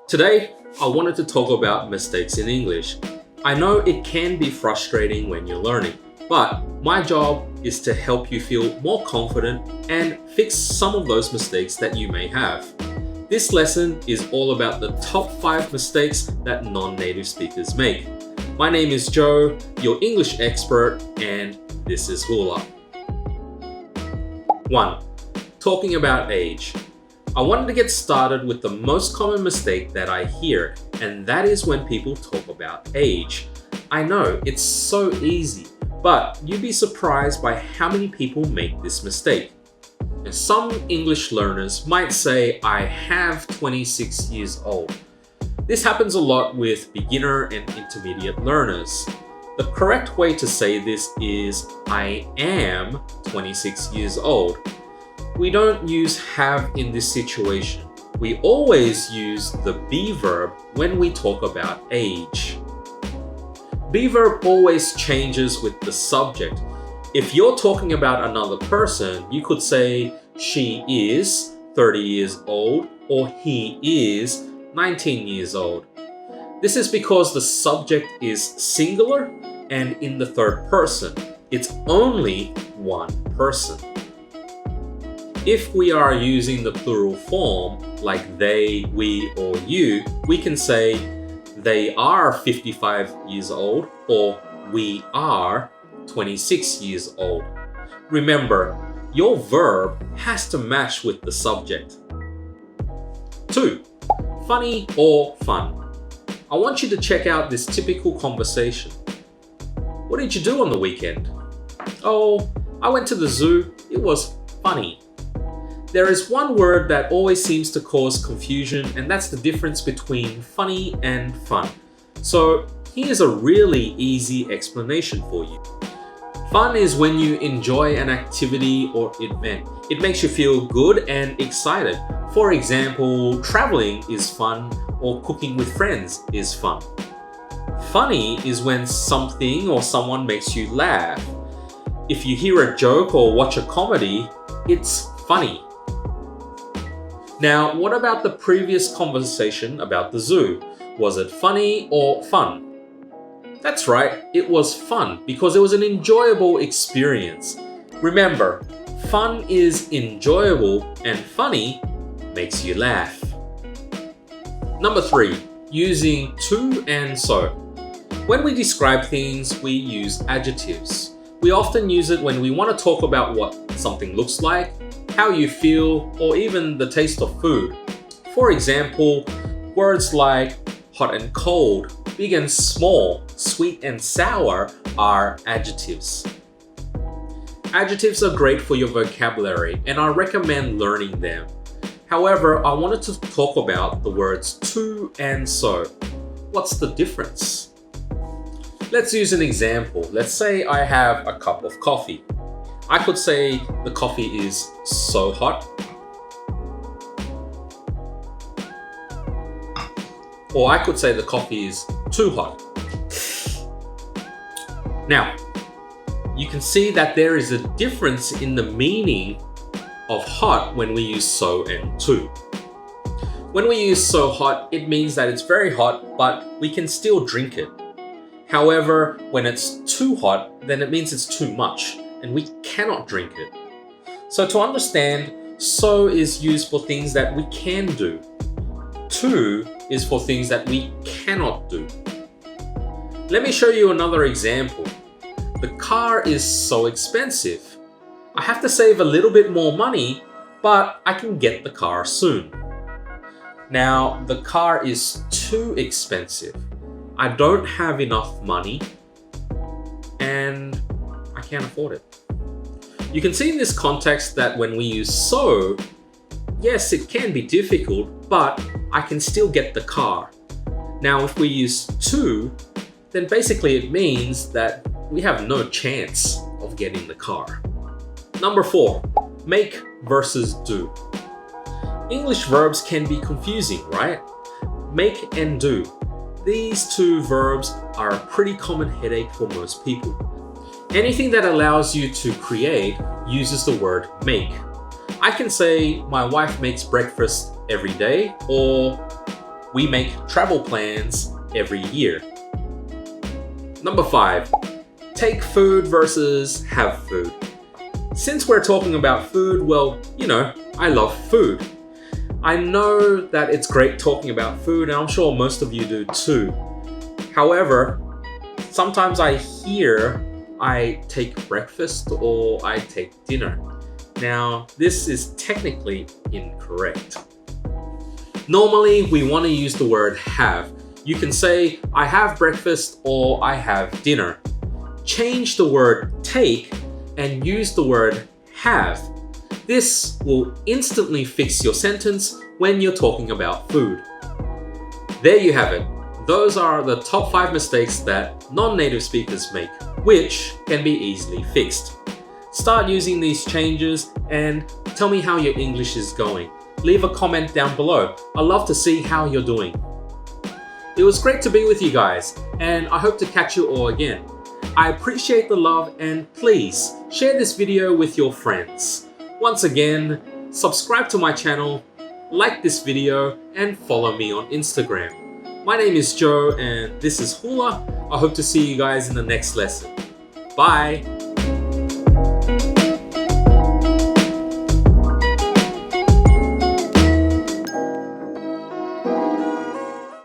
Today, I wanted to talk about mistakes in English. I know it can be frustrating when you're learning, but my job is to help you feel more confident and fix some of those mistakes that you may have. This lesson is all about the top 5 mistakes that non-native speakers make. My name is Joe, your English expert, and this is Hula. 1. Talking about age. I wanted to get started with the most common mistake that I hear, and that is when people talk about age. I know, it's so easy, but you'd be surprised by how many people make this mistake. And some English learners might say, I have 26 years old. This happens a lot with beginner and intermediate learners. The correct way to say this is, I am 26 years old. We don't use have in this situation. We always use the be verb when we talk about age. Be verb always changes with the subject. If you're talking about another person, you could say she is 30 years old or he is 19 years old. This is because the subject is singular and in the third person. It's only one person. If we are using the plural form, like they, we, or you, we can say they are 55 years old or we are 26 years old. Remember, your verb has to match with the subject. 2. Funny or fun. I want you to check out this typical conversation. What did you do on the weekend? Oh, I went to the zoo. It was funny. There is one word that always seems to cause confusion, and that's the difference between funny and fun. So here's a really easy explanation for you. Fun is when you enjoy an activity or event. It makes you feel good and excited. For example, traveling is fun or cooking with friends is fun. Funny is when something or someone makes you laugh. If you hear a joke or watch a comedy, it's funny. Now, what about the previous conversation about the zoo? Was it funny or fun? That's right, it was fun because it was an enjoyable experience. Remember, fun is enjoyable and funny makes you laugh. Number 3, using to and so. When we describe things, we use adjectives. We often use it when we want to talk about what something looks like, how you feel, or even the taste of food. For example, words like hot and cold, big and small, sweet and sour are adjectives. Adjectives are great for your vocabulary, and I recommend learning them. However, I wanted to talk about the words to and so. What's the difference? Let's use an example. Let's say I have a cup of coffee. I could say the coffee is so hot. Or I could say the coffee is too hot. Now, you can see that there is a difference in the meaning of hot when we use so and to. When we use so hot, it means that it's very hot, but we can still drink it. However, when it's too hot, then it means it's too much, and we cannot drink it. So to understand, so is used for things that we can do. To is for things that we cannot do. Let me show you another example. The car is so expensive. I have to save a little bit more money, but I can get the car soon. Now, the car is too expensive. I don't have enough money, and I can't afford it. You can see in this context that when we use so, yes, it can be difficult, but I can still get the car. Now, if we use to, then basically it means that we have no chance of getting the car. Number 4, make versus do. English verbs can be confusing, right? Make and do. These two verbs are a pretty common headache for most people. Anything that allows you to create uses the word make. I can say my wife makes breakfast every day, or We make travel plans every year. Number 5. Take food versus have food. Since we're talking about food, well, I love food. I know that it's great talking about food, and I'm sure most of you do too. However, sometimes I hear I take breakfast or I take dinner. Now, this is technically incorrect. Normally, we want to use the word have. You can say, I have breakfast or I have dinner. Change the word take and use the word have. This will instantly fix your sentence when you're talking about food. There you have it. Those are the top 5 mistakes that non-native speakers make, which can be easily fixed. Start using these changes and tell me how your English is going. Leave a comment down below. I'd love to see how you're doing. It was great to be with you guys, and I hope to catch you all again. I appreciate the love, and please share this video with your friends. Once again, subscribe to my channel, like this video, and follow me on Instagram. My name is Joe, and this is Hula. I hope to see you guys in the next lesson. Bye!